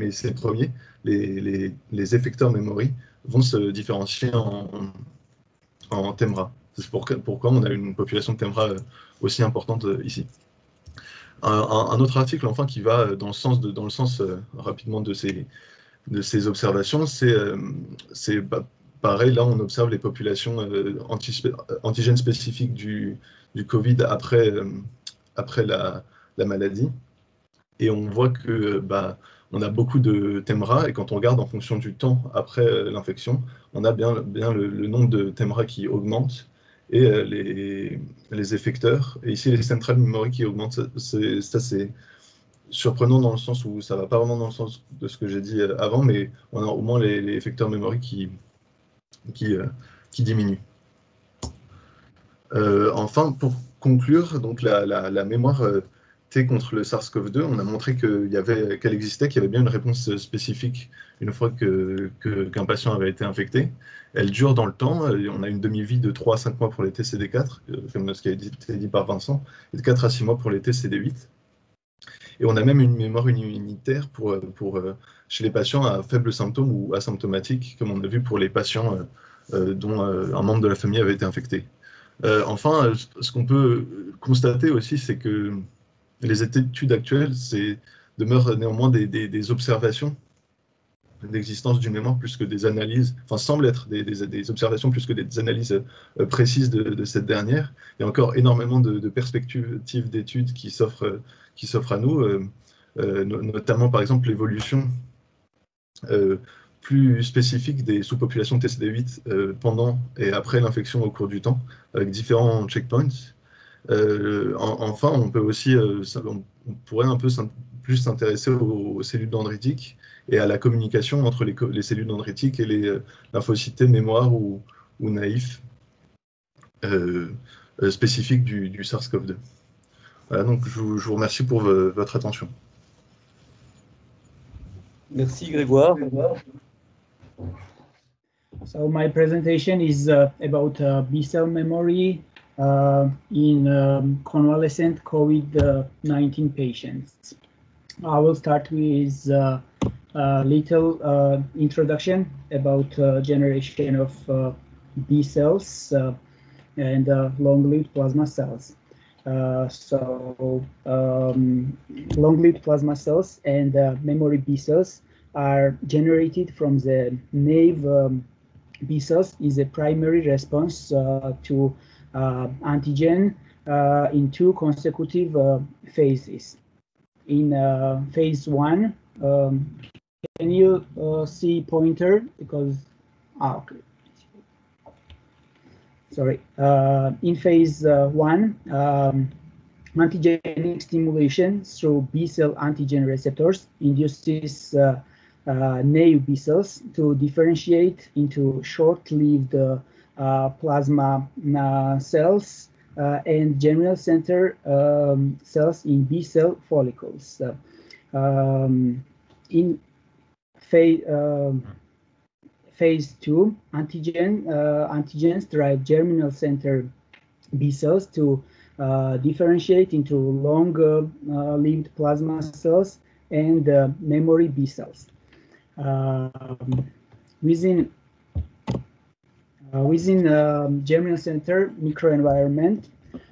ces premiers, les effecteurs memory, vont se différencier en TEMRA. C'est pourquoi on a une population de TEMRA aussi importante ici. Un autre article, enfin, qui va dans le sens rapidement de ces observations, c'est pareil, là on observe les populations antigènes spécifiques du Covid après la maladie, et on voit que on a beaucoup de TEMRA, et quand on regarde en fonction du temps après l'infection, on a bien le nombre de TEMRA qui augmente, et les effecteurs, et ici les central memory qui augmentent. Ça c'est surprenant dans le sens où ça ne va pas vraiment dans le sens de ce que j'ai dit avant, mais on a au moins les effecteurs memory qui diminuent. Enfin, pour conclure, donc la mémoire T contre le SARS-CoV-2, on a montré qu'elle existait, qu'il y avait bien une réponse spécifique une fois qu'un patient avait été infecté. Elle dure dans le temps, on a une demi-vie de 3 à 5 mois pour les TCD4, comme ce qui a été dit par Vincent, et de 4 à 6 mois pour les TCD8. Et on a même une mémoire immunitaire chez les patients à faibles symptômes ou asymptomatiques, comme on a vu pour les patients dont un membre de la famille avait été infecté. Enfin, ce qu'on peut constater aussi, c'est que les études actuelles demeurent néanmoins des observations d'existence d'une mémoire plus que des analyses, enfin semblent être des observations plus que des analyses précises de cette dernière. Il y a encore énormément de perspectives d'études qui s'offrent à nous, notamment par exemple l'évolution plus spécifique des sous-populations de TCD8 pendant et après l'infection au cours du temps, avec différents checkpoints. Enfin, on peut aussi, on pourrait un peu plus s'intéresser aux cellules dendritiques et à la communication entre les cellules dendritiques et les lymphocytes T mémoire ou naïfs spécifiques du SARS-CoV-2. Voilà, donc je vous remercie pour votre attention. Merci Grégoire. So my presentation is about B-cell memory in convalescent COVID-19 patients. I will start with a little introduction about generation of B cells and long-lived plasma cells. Long-lived plasma cells and memory B cells are generated from the naive B cells is a primary response to antigen in two consecutive phases. In phase 1, can you see pointer? Because, okay. Sorry. In phase 1, antigenic stimulation through B cell antigen receptors induces naive B cells to differentiate into short-lived plasma cells and germinal center cells in B cell follicles. In phase 2, antigens drive germinal center B cells to differentiate into long-lived plasma cells and memory B cells. Within germinal center microenvironment,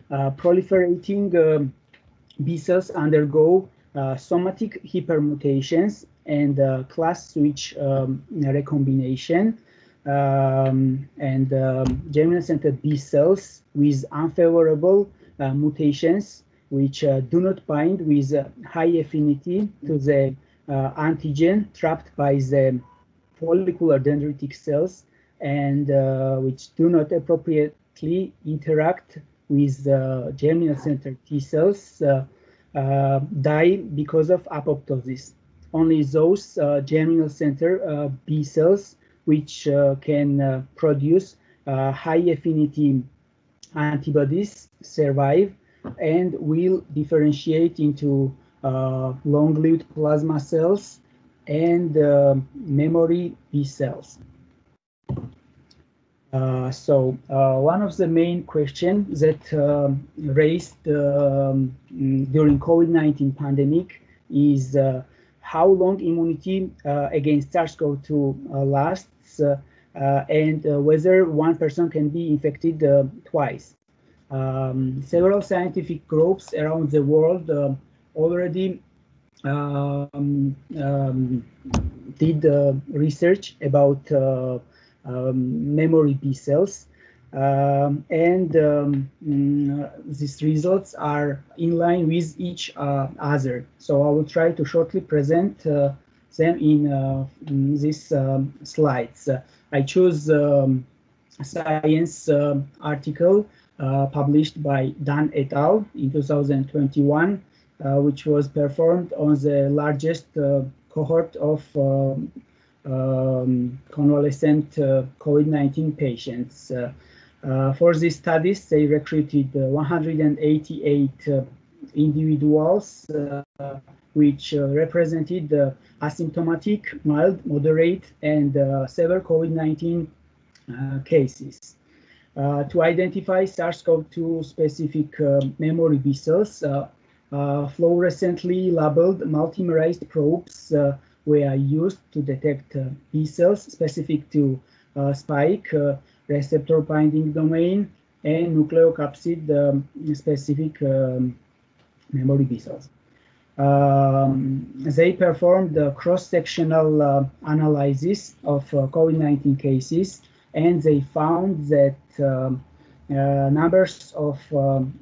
proliferating B cells undergo somatic hypermutations and class switch recombination, and germinal center B cells with unfavorable mutations which do not bind with high affinity to the antigen trapped by the follicular dendritic cells and which do not appropriately interact with germinal center T cells die because of apoptosis. Only those germinal center B cells which can produce high affinity antibodies survive and will differentiate into long-lived plasma cells and memory B cells. One of the main questions that raised during COVID-19 pandemic is how long immunity against SARS-CoV-2 lasts and whether one person can be infected twice. Several scientific groups around the world already did research about memory B cells, and these results are in line with each other. So I will try to shortly present them in these slides. I choose a science article published by Dan et al. In 2021, which was performed on the largest cohort of convalescent COVID-19 patients. For these studies, they recruited 188 individuals, which represented asymptomatic, mild, moderate, and severe COVID-19 cases. To identify SARS-CoV-2 specific memory B cells, fluorescently labeled multimerized probes were used to detect B cells specific to spike, receptor binding domain, and nucleocapsid specific memory B cells. They performed the cross-sectional analysis of COVID-19 cases, and they found that numbers of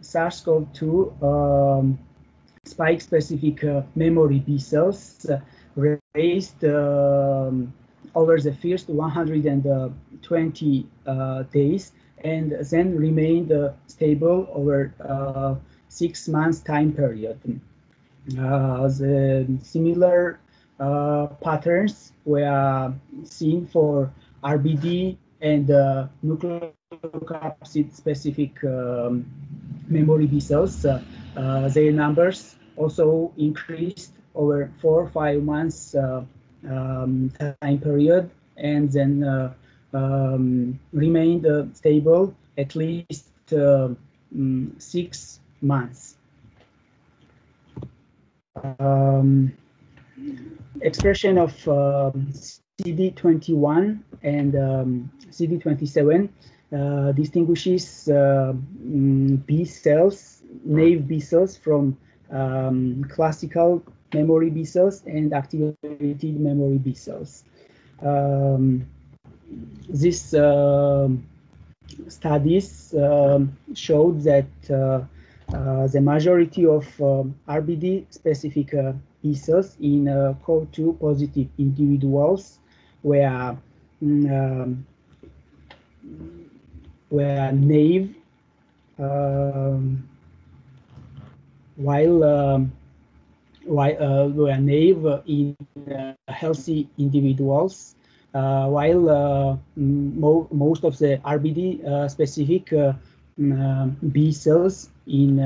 SARS-CoV-2 spike-specific memory B cells raised over the first 120 days, and then remained stable over 6 months time period. The similar patterns were seen for RBD and nucleocapsid specific memory B cells. Their numbers also increased over 4 or 5 months time period, and then remained stable at least 6 months. Expression of CD21 and CD27 distinguishes B cells, naive B cells, from classical memory B cells and activated memory B cells. These studies showed that the majority of RBD specific B cells in CoV-2 positive individuals were naive, while were naive in healthy individuals, while most of the RBD specific B cells in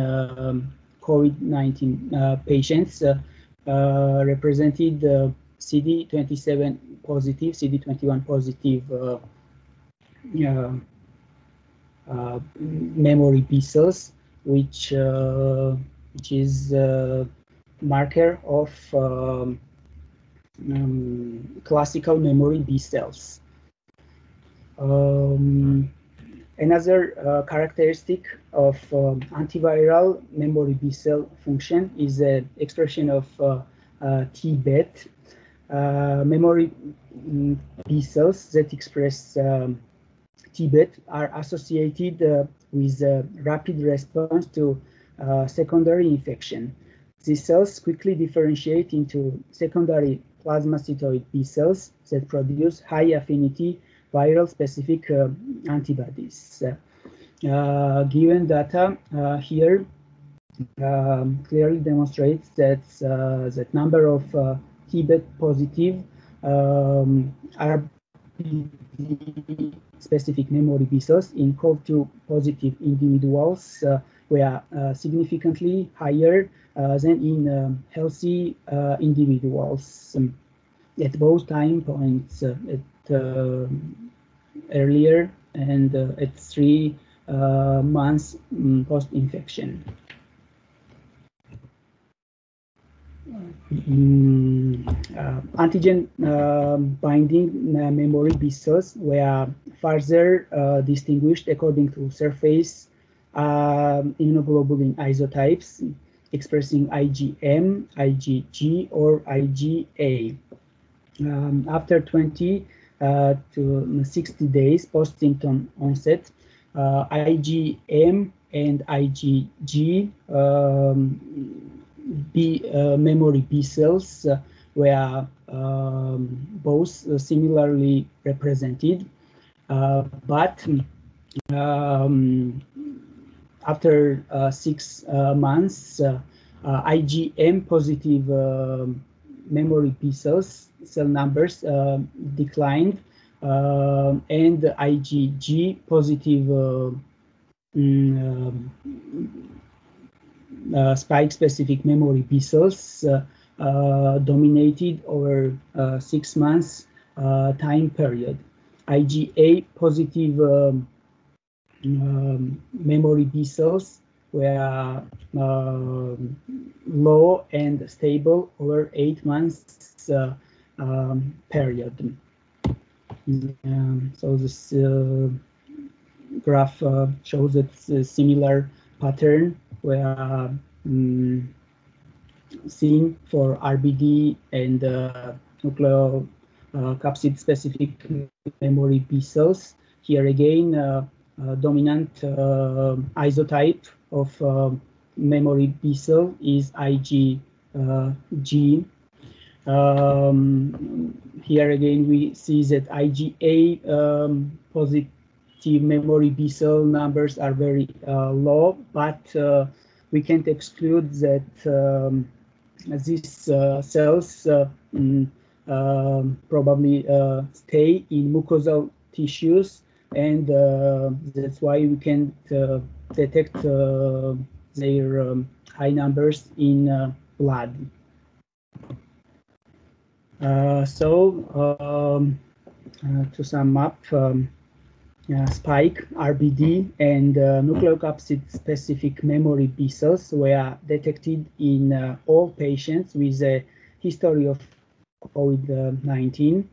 COVID-19 patients represented CD27 positive, CD21 positive memory B cells, which is marker of classical memory B cells. Another characteristic of antiviral memory B cell function is the expression of T-BET. Memory B cells that express T-BET are associated with rapid response to secondary infection. These cells quickly differentiate into secondary plasmacytoid B cells that produce high affinity viral specific antibodies. Given data here clearly demonstrates that that number of T-BET positive RBD specific memory B cells in CoV-2 positive individuals were significantly higher than in healthy individuals at both time points, at earlier and at 3 months post-infection. Antigen binding memory B cells were further distinguished according to surface immunoglobulin isotypes expressing IgM, IgG, or IgA. After 20 to 60 days post-symptom onset, IgM and IgG memory B cells were both similarly represented, but after 6 months, IgM positive memory B cells cell numbers declined, and IgG positive spike-specific memory B cells dominated over 6 months time period. IgA positive memory B cells were low and stable over 8 months period. So this graph shows it's a similar pattern where seen for RBD and nucleocapsid specific memory B cells. Here again, dominant isotype of memory B cell is IgG. Here again, we see that IgA positive memory B cell numbers are very low, but we can't exclude that these cells probably stay in mucosal tissues, and that's why we can detect their high numbers in blood. To sum up, spike, RBD, and nucleocapsid-specific memory B cells were detected in all patients with a history of COVID-19.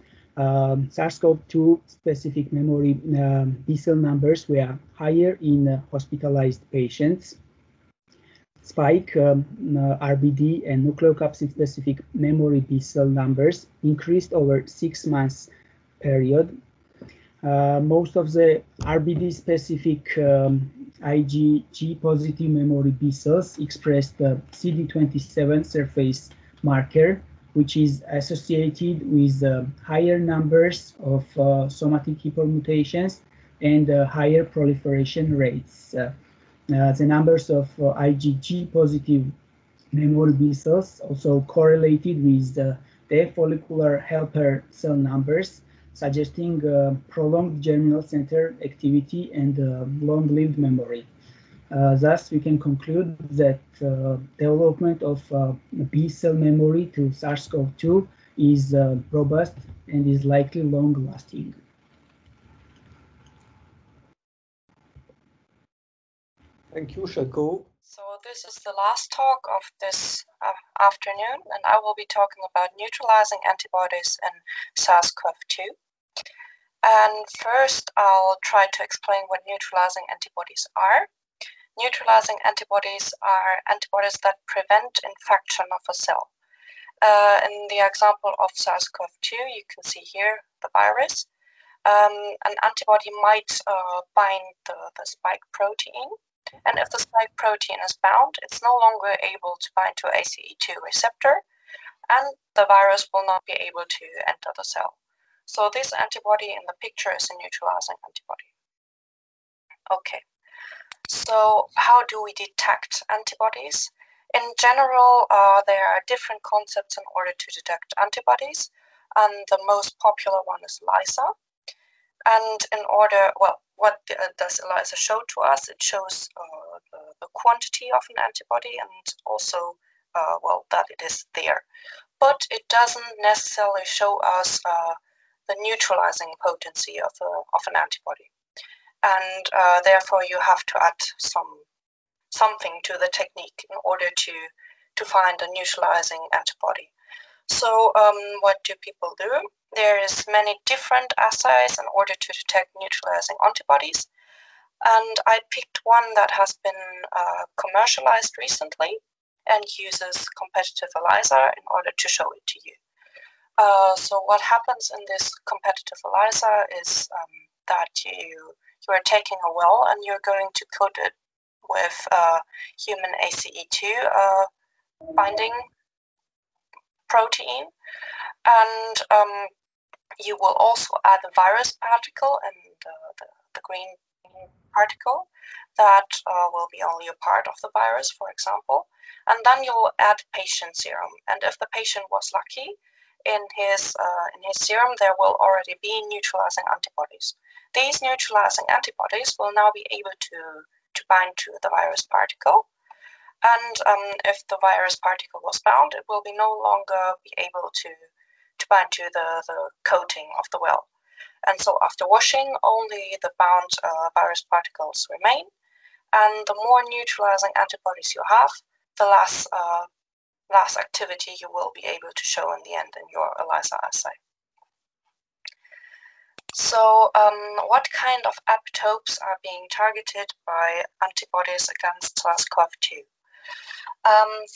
SARS-CoV-2 specific memory B cell numbers were higher in hospitalized patients. Spike, RBD, and nucleocapsid-specific memory B cell numbers increased over 6 months period. Most of the RBD-specific IgG positive memory B cells expressed the CD27 surface marker, which is associated with higher numbers of somatic hypermutations and higher proliferation rates. The numbers of IgG positive memory B cells also correlated with the follicular helper cell numbers, suggesting prolonged germinal center activity and long-lived memory. Thus, we can conclude that development of B cell memory to SARS-CoV-2 is robust and is likely long-lasting. Thank you, Shako. So this is the last talk of this afternoon, and I will be talking about neutralizing antibodies in SARS-CoV-2. And first, I'll try to explain what neutralizing antibodies are. Neutralizing antibodies are antibodies that prevent infection of a cell. In the example of SARS-CoV-2, you can see here the virus. An antibody might bind the spike protein, and if the spike protein is bound, it's no longer able to bind to ACE2 receptor, and the virus will not be able to enter the cell. So this antibody in the picture is a neutralizing antibody. Okay, so how do we detect antibodies? In general, there are different concepts in order to detect antibodies, and the most popular one is ELISA. And in order, well, what does ELISA show to us? It shows the quantity of an antibody and also, well, that it is there. But it doesn't necessarily show us the neutralizing potency of an antibody. And therefore, you have to add something to the technique in order to find a neutralizing antibody. So what do people do? There is many different assays in order to detect neutralizing antibodies, and I picked one that has been commercialized recently and uses competitive ELISA in order to show it to you. So what happens in this competitive ELISA is that you are taking a well and you're going to coat it with human ACE2 binding protein, and you will also add a virus particle and the green particle that will be only a part of the virus, for example, and then you'll add patient serum. And if the patient was lucky, in his serum there will already be neutralizing antibodies. These neutralizing antibodies will now be able to bind to the virus particle. And if the virus particle was bound, it will be no longer be able to bind to the coating of the well. And so after washing, only the bound virus particles remain. And the more neutralizing antibodies you have, the less activity you will be able to show in the end in your ELISA assay. So what kind of epitopes are being targeted by antibodies against SARS-CoV-2?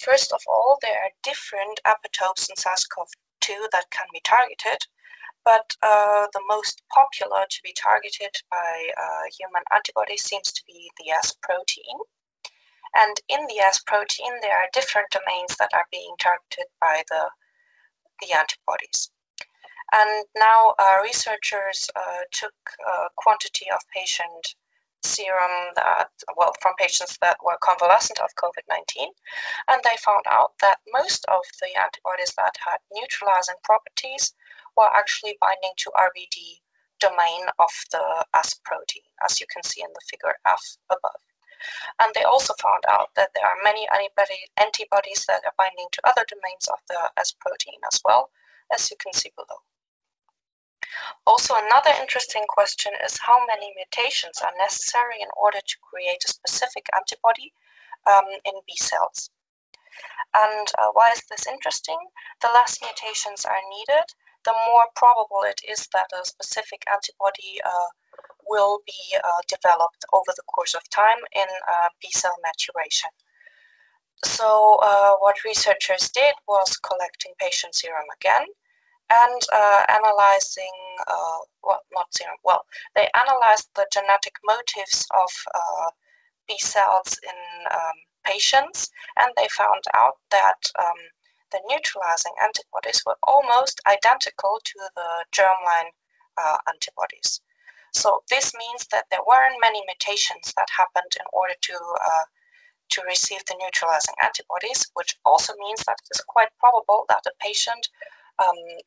First of all, there are different epitopes in SARS-CoV-2 that can be targeted, but the most popular to be targeted by human antibodies seems to be the S protein. And in the S protein, there are different domains that are being targeted by the antibodies. And now researchers took a quantity of patient serum from patients that were convalescent of COVID-19, and they found out that most of the antibodies that had neutralizing properties were actually binding to RBD domain of the S protein, as you can see in the figure F above. And they also found out that there are many antibodies that are binding to other domains of the S protein as well, as you can see below. Also, another interesting question is how many mutations are necessary in order to create a specific antibody in B cells. And why is this interesting? The less mutations are needed, the more probable it is that a specific antibody will be developed over the course of time in B cell maturation. So what researchers did was collecting patient serum again and analyzing, they analyzed the genetic motifs of B cells in patients, and they found out that the neutralizing antibodies were almost identical to the germline antibodies. So this means that there weren't many mutations that happened in order to receive the neutralizing antibodies, which also means that it is quite probable that a patient,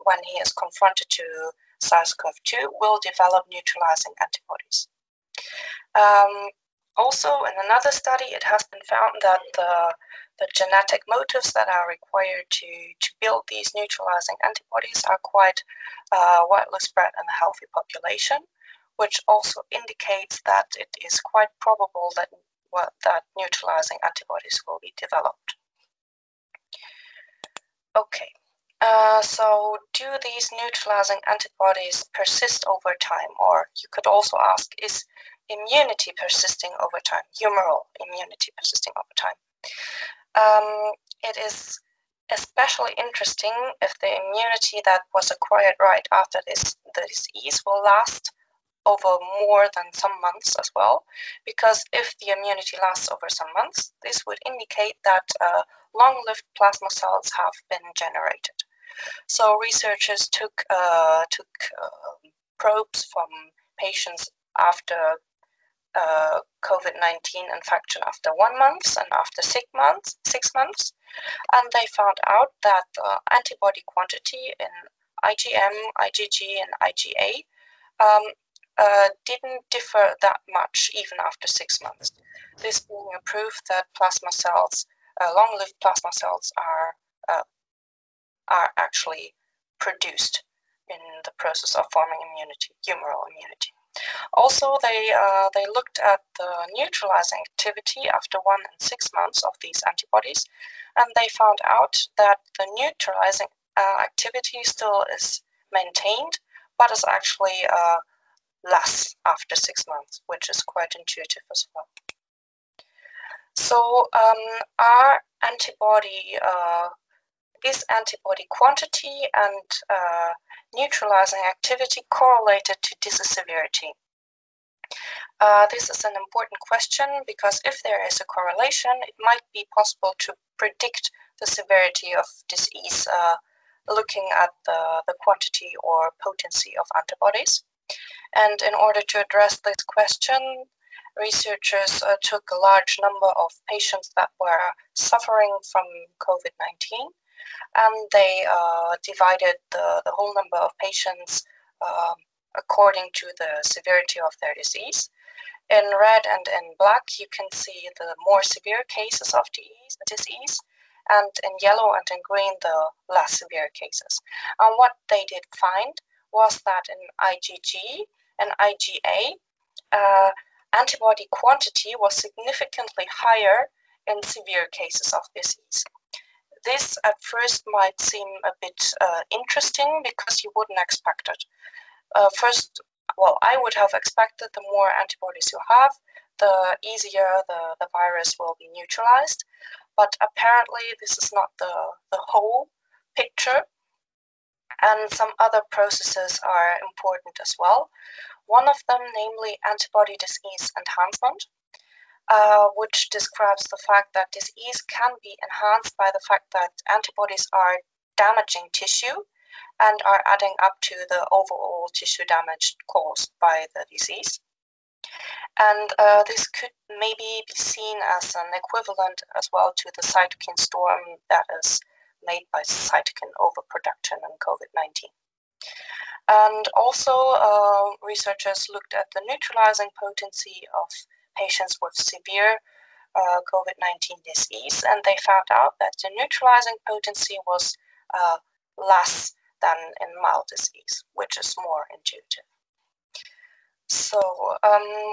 when he is confronted to SARS-CoV-2, will develop neutralizing antibodies. Also, in another study, it has been found that the genetic motifs that are required to build these neutralizing antibodies are quite widely spread in a healthy population, which also indicates that it is quite probable that neutralizing antibodies will be developed. Okay, so do these neutralizing antibodies persist over time? Or you could also ask, is immunity persisting over time, humoral immunity persisting over time? It is especially interesting if the immunity that was acquired right after the disease will last over more than some months as well, because if the immunity lasts over some months, this would indicate that long-lived plasma cells have been generated. So researchers took probes from patients after COVID-19 infection after 1 month and after 6 months, and they found out that the antibody quantity in IgM, IgG, and IgA didn't differ that much even after 6 months. This being a proof that plasma cells, long-lived plasma cells, are actually produced in the process of forming immunity, humoral immunity. Also, they looked at the neutralizing activity after 1 and 6 months of these antibodies, and they found out that the neutralizing activity still is maintained, but is actually less after 6 months, which is quite intuitive as well. So, is antibody quantity and neutralizing activity correlated to disease severity? This is an important question because if there is a correlation, it might be possible to predict the severity of disease looking at the quantity or potency of antibodies. And in order to address this question, researchers took a large number of patients that were suffering from COVID-19, and they divided the whole number of patients according to the severity of their disease. In red and in black, you can see the more severe cases of disease, and in yellow and in green, the less severe cases. And what they did find was that in IgG and IgA, antibody quantity was significantly higher in severe cases of disease. This at first might seem a bit interesting because you wouldn't expect it. First well, I would have expected the more antibodies you have, the easier the virus will be neutralized. But apparently this is not the whole picture. And some other processes are important as well. One of them, namely antibody disease enhancement, which describes the fact that disease can be enhanced by the fact that antibodies are damaging tissue and are adding up to the overall tissue damage caused by the disease. And this could maybe be seen as an equivalent as well to the cytokine storm that is made by cytokine overproduction in COVID-19. And also, researchers looked at the neutralizing potency of patients with severe COVID-19 disease, and they found out that the neutralizing potency was less than in mild disease, which is more intuitive. So,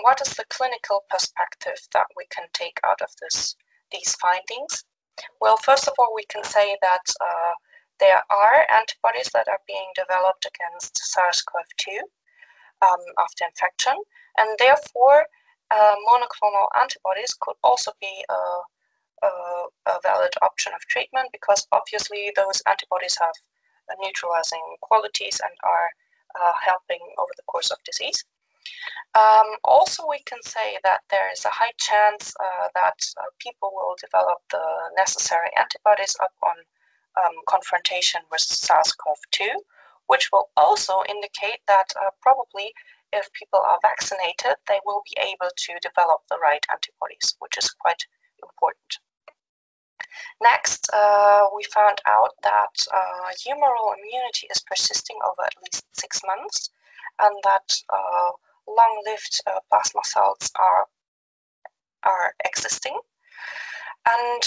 what is the clinical perspective that we can take out of these findings? Well, first of all, we can say that there are antibodies that are being developed against SARS-CoV-2 after infection, and therefore monoclonal antibodies could also be a valid option of treatment, because obviously those antibodies have neutralizing qualities and are helping over the course of disease. Also, we can say that there is a high chance that people will develop the necessary antibodies upon confrontation with SARS-CoV-2, which will also indicate that probably if people are vaccinated, they will be able to develop the right antibodies, which is quite important. Next, we found out that humoral immunity is persisting over at least 6 months, and that long-lived plasma cells are existing. And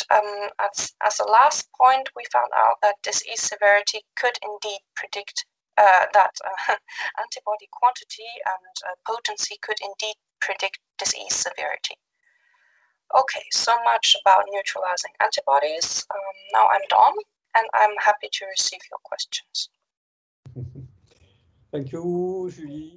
as a last point, we found out that disease severity could indeed predict that antibody quantity and potency could indeed predict disease severity. Okay, so much about neutralizing antibodies. Now I'm done, and I'm happy to receive your questions. Thank you, Julie.